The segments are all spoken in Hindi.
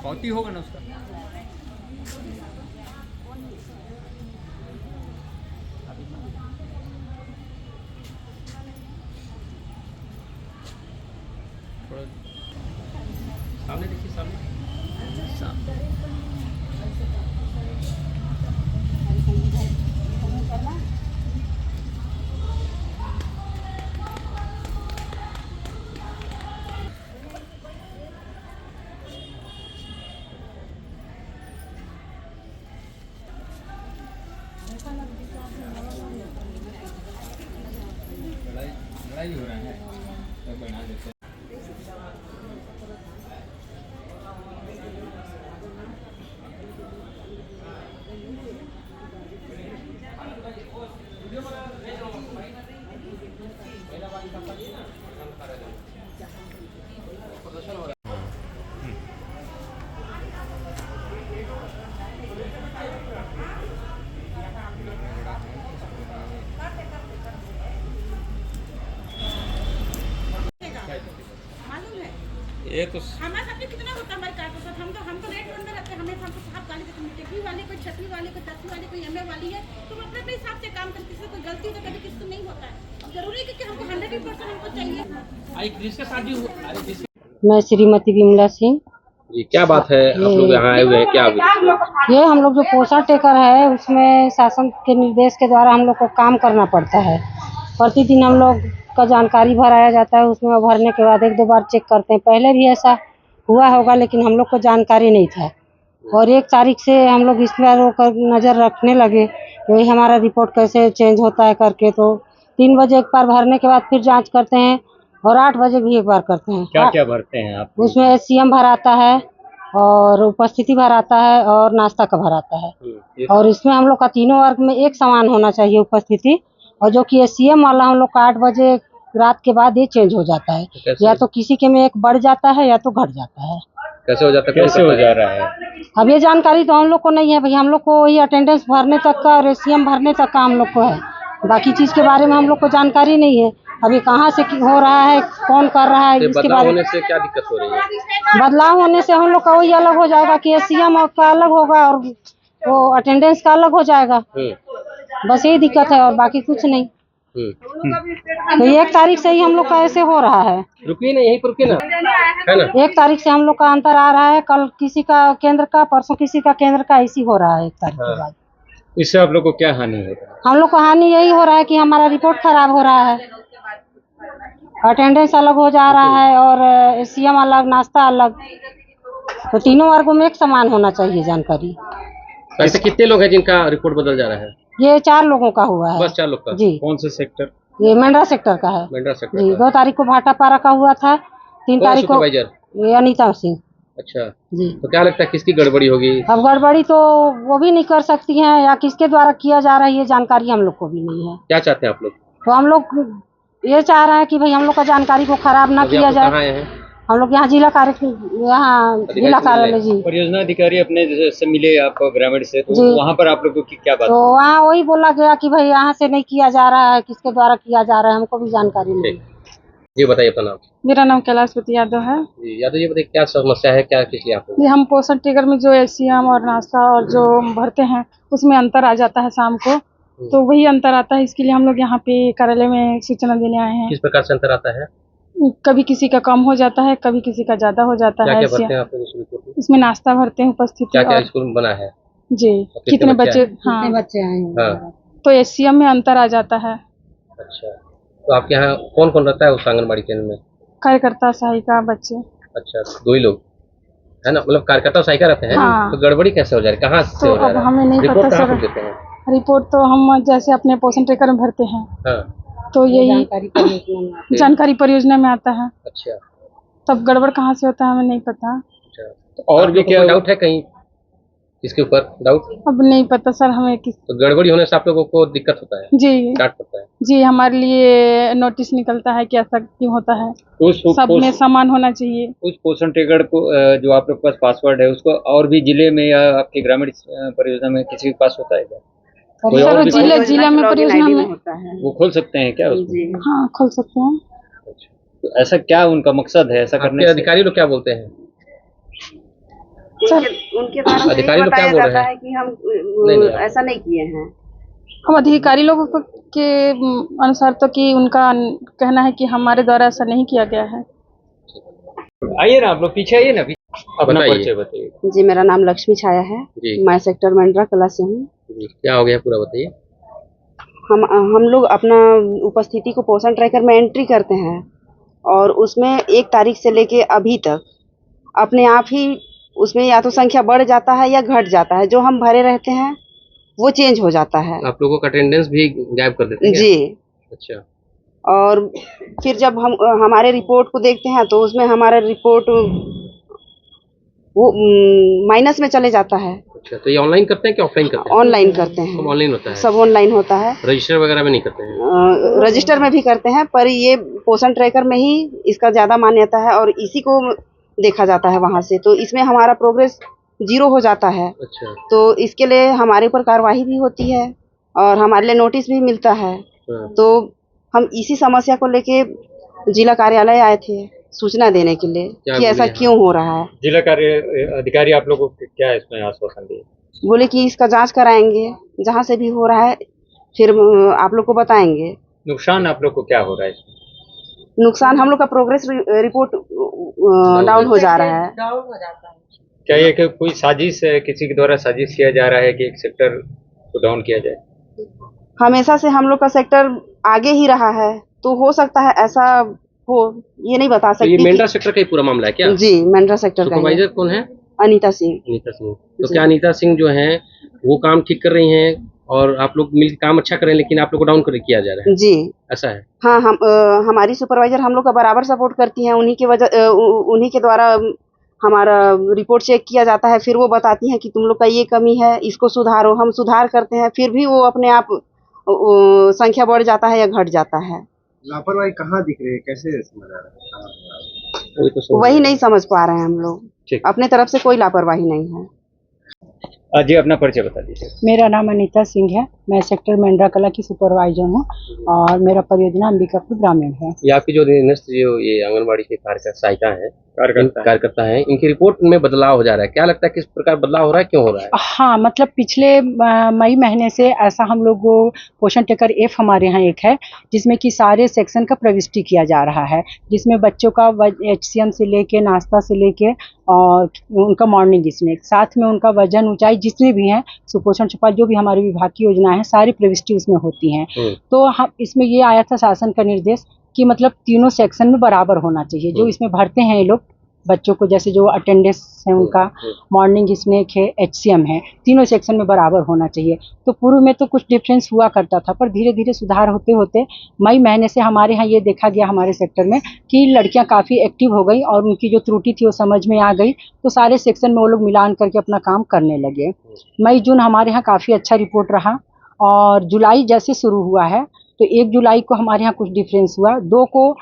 पावती होगा ना उसका। थोड़ा सामने देखिए, सामने सामने। लड़ाई लड़ाई हो रहा है, तब बना देते हैं। मालूम है ये तो हमारे साथ में कितना होता है हमारे कार के साथ। हम तो रेट वन में रहते हैं, हमें हमको साफ गाली देते हैं, टेकवी वाले कोई 6वीं वाले कोई 10वीं वाले कोई एमए वाली है, तो हम अपने अपने हिसाब से काम करते हैं। किसी से कोई गलती तो कभी किसी से नहीं होता है। अब जरूरी है कि हमको 100% हमको चाहिए। जिसके शादी मैं श्रीमती विमला सिंह। जी, क्या बात है, आप लोग यहाँ आए हुए हैं, क्या अभी? ये हम लोग जो पोषण टेकर है उसमें शासन के निर्देश के द्वारा हम लोग को काम करना पड़ता है। प्रतिदिन हम लोग का जानकारी भराया जाता है, उसमें भरने के बाद 1-2 बार चेक करते हैं। पहले भी ऐसा हुआ होगा लेकिन हम लोग को जानकारी नहीं था, और 1 तारीख से हम लोग इस पर नज़र रखने लगे, वही हमारा रिपोर्ट कैसे चेंज होता है करके। तो 3 बजे एक बार भरने के बाद फिर जांच करते हैं, और 8 बजे भी एक बार करते हैं। क्या क्या भरते हैं आप? उसमें एचसीएम भर आता है, और उपस्थिति भर आता है, और नाश्ता का भर आता है। और इसमें हम लोग का तीनों वर्ग में एक समान होना चाहिए उपस्थिति, और जो कि एचसीएम वाला हम लोग का 8 बजे रात के बाद ये चेंज हो जाता है। या तो किसी के में एक बढ़ जाता है या तो घट जाता है। कैसे हो जाता है, कैसे हो जा रहा है? अब ये जानकारी तो हम लोग को नहीं है भाई, हम लोग को वही अटेंडेंस भरने तक का और एचसीएम भरने तक का हम लोग को है। बाकी चीज़ के बारे में हम लोग को जानकारी नहीं है। अभी कहाँ से हो रहा है, कौन कर रहा है, इसके बदलाव बारे होने से क्या दिक्कत हो रही है? बदलाव होने से हम लोग का वही अलग हो जाएगा कि एचसीएम का अलग होगा और वो अटेंडेंस का अलग हो जाएगा। बस यही दिक्कत है और बाकी कुछ नहीं। तो 1 तारीख से ही हम लोग का ऐसे हो रहा है। रुकिए ना, यहीं पर रुकिए ना, है ना? 1 तारीख से हम लोग का अंतर आ रहा है, कल किसी का केंद्र का, परसों किसी का केंद्र का, ऐसी हो रहा है 1 तारीख के बाद। इससे आप लोग को क्या हानि है? हम लोग को हानि यही हो रहा है कि हमारा रिपोर्ट खराब हो रहा है, अटेंडेंस अलग हो जा रहा है, और एचसीएम अलग, नाश्ता अलग। तो तीनों वर्गों में एक समान होना चाहिए जानकारी। ऐसे कितने लोग हैं जिनका रिपोर्ट बदल जा रहा है? ये 4 लोगों का हुआ है। बस 4 लोग का? जी। कौन से सेक्टर? ये मेंढरा सेक्टर का है। मेंढरा सेक्टर जी। का। 2 तारीख को भाटापारा का हुआ था, 3 तारीख को ये अनीता सिंह। अच्छा जी। तो क्या लगता है किसकी गड़बड़ी होगी? अब गड़बड़ी तो वो भी नहीं कर सकती हैं, या किसके द्वारा किया जा रहा है ये जानकारी हम लोग को भी नहीं है। क्या चाहते हैं आप लोग? तो हम लोग ये चाह रहे हैं कि भाई हम लोग का जानकारी को खराब ना किया जाए। कहाँ आए हैं? हम लोग यहाँ जिला कार्यालय जी। परियोजना अधिकारी अपने से मिले आप ग्रामीण से, तो वहाँ पर आप लोगों की क्या बात? तो वहाँ वही बोला गया कि भाई यहाँ से नहीं किया जा रहा है, किसके द्वारा किया जा रहा है हमको भी जानकारी नहीं। जी बताइए अपना नाम। मेरा नाम कैलाशपति यादव है। जी यादव, ये बताइए क्या समस्या है, क्या किस लिए आप? ये हम पोषण टिकर में जो एचसीएम और नाश्ता और जो भरते हैं उसमें अंतर आ जाता है शाम को, तो वही अंतर आता है, इसके लिए हम लोग यहाँ पे कार्यालय में सूचना देने आए हैं। किस प्रकार से अंतर आता है? कभी किसी का कम हो जाता है, कभी किसी का ज्यादा हो जाता है। क्या भरते हैं आप लोग उस रिपोर्ट में? इसमें नाश्ता भरते हैं, उपस्थिति। क्या क्या स्कूल में बना है जी, कितने बच्चे? हाँ, कितने बच्चे आए? हाँ। तो एचसीएम में अंतर आ जाता है। अच्छा, तो आपके यहाँ कौन कौन रहता है उस आंगनबाड़ी केंद्र में? कार्यकर्ता, सहायिका, बच्चे। अच्छा, 2 ही लोग है ना? मतलब कार्यकर्ता और सहायिका रहते हैं। हाँ। तो गड़बड़ी कैसे हो जा रही है, कहाँ से तो हो जा अब रहा है? हमें नहीं रिपोर्ट पता कहाँ सर। पर देते हैं? रिपोर्ट तो हम जैसे अपने पोषण टिकर में भरते हैं, हाँ। तो यही जानकारी परियोजना में आता है। अच्छा, तब गड़बड़ कहाँ से होता है हमें नहीं पता। अच्छा। तो और भी क्या डाउट है कहीं इसके ऊपर? डाउट अब नहीं पता सर हमें किस। तो गड़बड़ी होने से आप लोगों को दिक्कत होता है, जी डांट पड़ता है? जी, हमारे लिए नोटिस निकलता है कि ऐसा क्यों होता है। सब में समान होना चाहिए। उस पोषण टिकट को जो आप लोग के पास पासवर्ड है, उसको और भी जिले में या आपके ग्रामीण परियोजना में किसी के पास होता है क्या? कोई और भी जिला में परियोजना में वो खोल सकते हैं क्या उसको? हाँ, खोल सकते हैं। तो ऐसा क्या उनका मकसद है ऐसा करने से? अधिकारी लोग क्या बोलते हैं? सर उनके द्वारा मुझे अधिकारी ये लोग क्या बताया बोल रहे जाता हैं? है कि हम नहीं। ऐसा नहीं किए हैं। हम अधिकारी लोगों के अनुसार तो कि उनका कहना है कि हमारे द्वारा ऐसा नहीं किया गया है। आइए ना आप लोग पीछे आइए ना, अपना बताइए। परिचय बताइए। जी, मेरा नाम लक्ष्मी छाया है। जी। मैं सेक्टर मेंढरा कला से हूँ। जी, क्या हो गया पूरा बताइए। हम लोग अपना उपस्थिति को पोषण ट्रैकर में एंट्री करते हैं और उसमें 1 तारीख से लेके अभी तक अपने आप ही उसमें या तो संख्या बढ़ जाता है या घट जाता है। जो हम भरे रहते हैं वो चेंज हो जाता है। आप लोगों का अटेंडेंस भी गायब कर देते हैं क्या? जी। अच्छा। और फिर जब हम हमारे रिपोर्ट को देखते हैं तो उसमें हमारा रिपोर्ट वो माइनस में चले जाता है। अच्छा, तो ये ऑनलाइन करते हैं कि ऑफलाइन करते हैं? ऑनलाइन करते हैं। सब ऑनलाइन होता है? सब ऑनलाइन होता है। रजिस्टर वगैरह में नहीं करते हैं? रजिस्टर में भी करते हैं, पर ये पोषण ट्रैकर में ही इसका ज़्यादा मान्यता है और इसी को देखा जाता है वहाँ से। तो इसमें हमारा प्रोग्रेस 0 हो जाता है। अच्छा। तो इसके लिए हमारे ऊपर कार्रवाई भी होती है और हमारे लिए नोटिस भी मिलता है। हाँ। तो हम इसी समस्या को लेके जिला कार्यालय आए थे सूचना देने के लिए कि ऐसा क्यों हो रहा है। जिला कार्य अधिकारी आप लोगों को क्या इसमें आश्वासन दिए? बोले कि इसका जांच कराएंगे, जहाँ से भी हो रहा है फिर आप लोग को बताएंगे। नुकसान आप लोग को क्या हो रहा है इसमें? नुकसान हम लोग का प्रोग्रेस रिपोर्ट डाउन हो जा रहा है। क्या ये कि कोई साजिश है, किसी के द्वारा साजिश किया जा रहा है कि एक सेक्टर को डाउन किया जाए? हमेशा से हम लोग का सेक्टर आगे ही रहा है, तो हो सकता है ऐसा हो, ये नहीं बता तो ये सकती। मेंढरा सेक्टर का ही पूरा मामला है क्या? जी, मेंढरा सेक्टर का ही है। सुपरवाइजर कौन है? अनीता सिंह। अनीता सिंह। तो क्या अनीता सिंह जो है वो काम ठीक कर रही हैं और आप लोग मिलकर काम अच्छा कर रहे हैं, लेकिन आप लोग को डाउन किया जा रहा है? जी ऐसा है? हाँ, हमारी सुपरवाइजर हम लोग का बराबर सपोर्ट करती हैं। उन्हीं के द्वारा हमारा रिपोर्ट चेक किया जाता है। फिर वो बताती हैं कि तुम लोग का ये कमी है, इसको सुधारो। हम सुधार करते हैं, फिर भी वो अपने आप संख्या बढ़ जाता है या घट जाता है। लापरवाही कहाँ दिख रही है, कैसे समझ आ रहा है? वही नहीं समझ पा रहे हैं हम लोग। ठीक। अपने तरफ से कोई लापरवाही नहीं है। जी, अपना परिचय बता दीजिए। मेरा नाम अनीता सिंह है। मैं सेक्टर मेंढरा कला की सुपरवाइजर हूँ और मेरा परियोजना अंबिकापुर ग्रामीण है। ये आपकी जो अधीनस्थ जो ये आंगनबाड़ी के सहायिका है, कार्यकर्ता है, इनकी रिपोर्ट में बदलाव हो जा रहा है। क्या लगता है किस प्रकार बदलाव हो रहा है, क्यों हो रहा है? हाँ, मतलब पिछले मई महीने से ऐसा हम लोग को पोषण ट्रैकर F हमारे यहाँ एक है, जिसमें कि सारे सेक्शन का प्रविष्टि किया जा रहा है, जिसमें बच्चों का HCM से लेके नाश्ता से लेके और उनका मॉर्निंग स्नैक, साथ में उनका वजन ऊंचाई जितने भी हैं, सुपोषण छपाल जो भी हमारे विभाग की योजना है, सारी प्रविष्टि उसमें होती हैं। तो हम इसमें ये आया था शासन का निर्देश कि मतलब तीनों सेक्शन में बराबर होना चाहिए। जो इसमें भरते हैं ये लोग बच्चों को, जैसे जो अटेंडेंस है उनका, मॉर्निंग स्नैक है, HCM है, तीनों सेक्शन में बराबर होना चाहिए। तो पूर्व में तो कुछ डिफरेंस हुआ करता था, पर धीरे धीरे सुधार होते होते मई महीने से हमारे यहाँ ये देखा गया हमारे सेक्टर में कि लड़कियां काफ़ी एक्टिव हो गई और उनकी जो त्रुटि थी वो समझ में आ गई। तो सारे सेक्शन में वो लोग मिलान करके अपना काम करने लगे। मई जून हमारे यहाँ काफ़ी अच्छा रिपोर्ट रहा और जुलाई जैसे शुरू हुआ है तो 1 जुलाई को हमारे यहाँ कुछ डिफरेंस हुआ। 2 को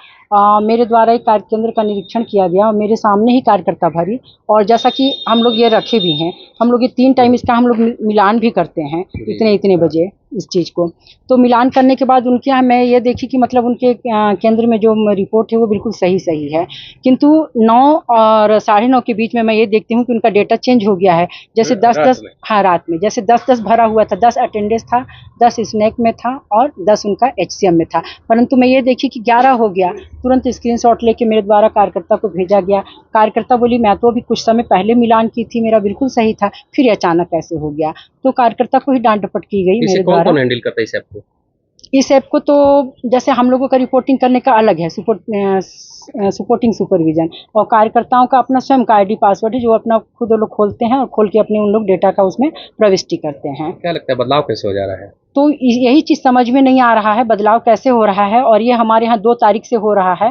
मेरे द्वारा एक कार्य केंद्र का निरीक्षण किया गया और मेरे सामने ही कार्यकर्ता भरी, और जैसा कि हम लोग ये रखे भी हैं, हम लोग ये 3 टाइम इसका हम लोग मिलान भी करते हैं इतने बजे इस चीज़ को। तो मिलान करने के बाद उनके यहाँ मैं ये देखी कि मतलब उनके केंद्र में जो रिपोर्ट है वो बिल्कुल सही है, किंतु 9 और 9:30 के बीच में मैं ये देखती हूँ कि उनका डेटा चेंज हो गया है। जैसे 10-10 हाँ रात में जैसे 10-10 भरा हुआ था, 10 अटेंडेंस था, 10 स्नैक में था और 10 उनका HCM में था, परंतु मैं ये देखी कि 11 हो गया। तुरंत स्क्रीनशॉट लेके मेरे द्वारा कार्यकर्ता को भेजा गया। कार्यकर्ता बोली मैं तो अभी कुछ समय पहले मिलान की थी, मेरा बिल्कुल सही था, फिर अचानक कैसे हो गया। तो कार्यकर्ता को ही डांट डपट की गई मेरे द्वारा। कौन हैंडल करता है इस ऐप को? इस ऐप को तो जैसे हम लोगों का रिपोर्टिंग करने का अलग है, सपोर्टिंग सुपरविजन, और कार्यकर्ताओं का अपना स्वयं का ID पासवर्ड है जो अपना खुद लोग खोलते हैं और खोल के अपने उन लोग डेटा का उसमें प्रविष्टि करते हैं। क्या लगता है बदलाव कैसे हो जा रहा है? तो यही चीज़ समझ में नहीं आ रहा है बदलाव कैसे हो रहा है, और ये हमारे यहाँ 2 तारीख से हो रहा है।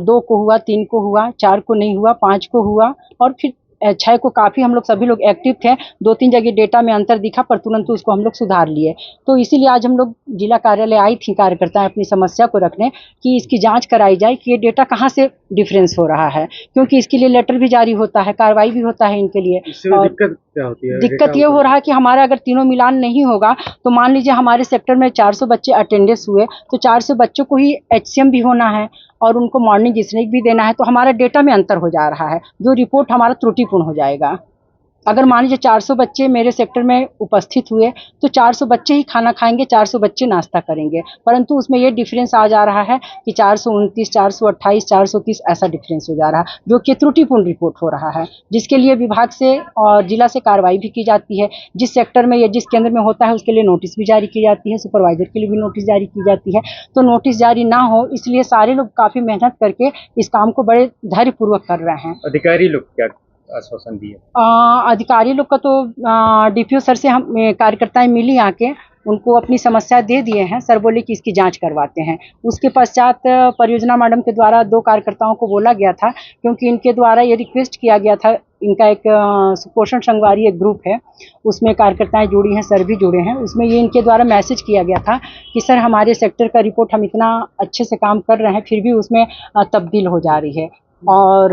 2 को हुआ, 3 को हुआ, 4 को नहीं हुआ, 5 को हुआ और फिर 6 को काफ़ी हम लोग सभी लोग एक्टिव थे। 2-3 जगह डेटा में अंतर दिखा पर तुरंत उसको हम लोग सुधार लिए। तो इसीलिए आज हम लोग जिला कार्यालय आई थी कार्यकर्ता अपनी समस्या को रखने कि इसकी जांच कराई जाए कि ये डेटा कहाँ से डिफरेंस हो रहा है, क्योंकि इसके लिए लेटर भी जारी होता है, कार्रवाई भी होता है इनके लिए। और दिक्कत क्या होती है? दिक्कत ये हो रहा है कि हमारा अगर तीनों मिलान नहीं होगा तो मान लीजिए हमारे सेक्टर में 400 बच्चे अटेंडेंस हुए तो 400 बच्चों को ही HCM भी होना है और उनको मॉर्निंग स्नैक भी देना है, तो हमारा डेटा में अंतर हो जा रहा है, जो रिपोर्ट हमारा त्रुटिपूर्ण हो जाएगा। अगर मान लीजिए 400 बच्चे मेरे सेक्टर में उपस्थित हुए तो 400 बच्चे ही खाना खाएंगे, 400 बच्चे नाश्ता करेंगे, परंतु उसमें ये डिफरेंस आ जा रहा है कि 429, 428, 430 ऐसा डिफरेंस हो जा रहा है, जो कि त्रुटिपूर्ण रिपोर्ट हो रहा है, जिसके लिए विभाग से और जिला से कार्रवाई भी की जाती है। जिस सेक्टर में या जिस केंद्र में होता है उसके लिए नोटिस भी जारी की जाती है, सुपरवाइजर के लिए भी नोटिस जारी की जाती है। तो नोटिस जारी ना हो इसलिए सारे लोग काफ़ी मेहनत करके इस काम को बड़े धैर्यपूर्वक कर रहे हैं। अधिकारी लोग क्या आश्वासन दिए? अधिकारी लोग का तो डीपीओ सर से हम कार्यकर्ताएं मिली आके उनको अपनी समस्या दे दिए हैं। सर बोले कि इसकी जांच करवाते हैं। उसके पश्चात परियोजना मैडम के द्वारा 2 कार्यकर्ताओं को बोला गया था, क्योंकि इनके द्वारा ये रिक्वेस्ट किया गया था। इनका एक सुपोषण संगवारी एक ग्रुप है, उसमें कार्यकर्ताएं जुड़ी हैं, सर भी जुड़े हैं। उसमें ये इनके द्वारा मैसेज किया गया था कि सर हमारे सेक्टर का रिपोर्ट हम इतना अच्छे से काम कर रहे हैं, फिर भी उसमें तब्दील हो जा रही है और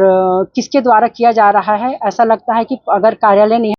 किसके द्वारा किया जा रहा है। ऐसा लगता है कि अगर कार्यालय नहीं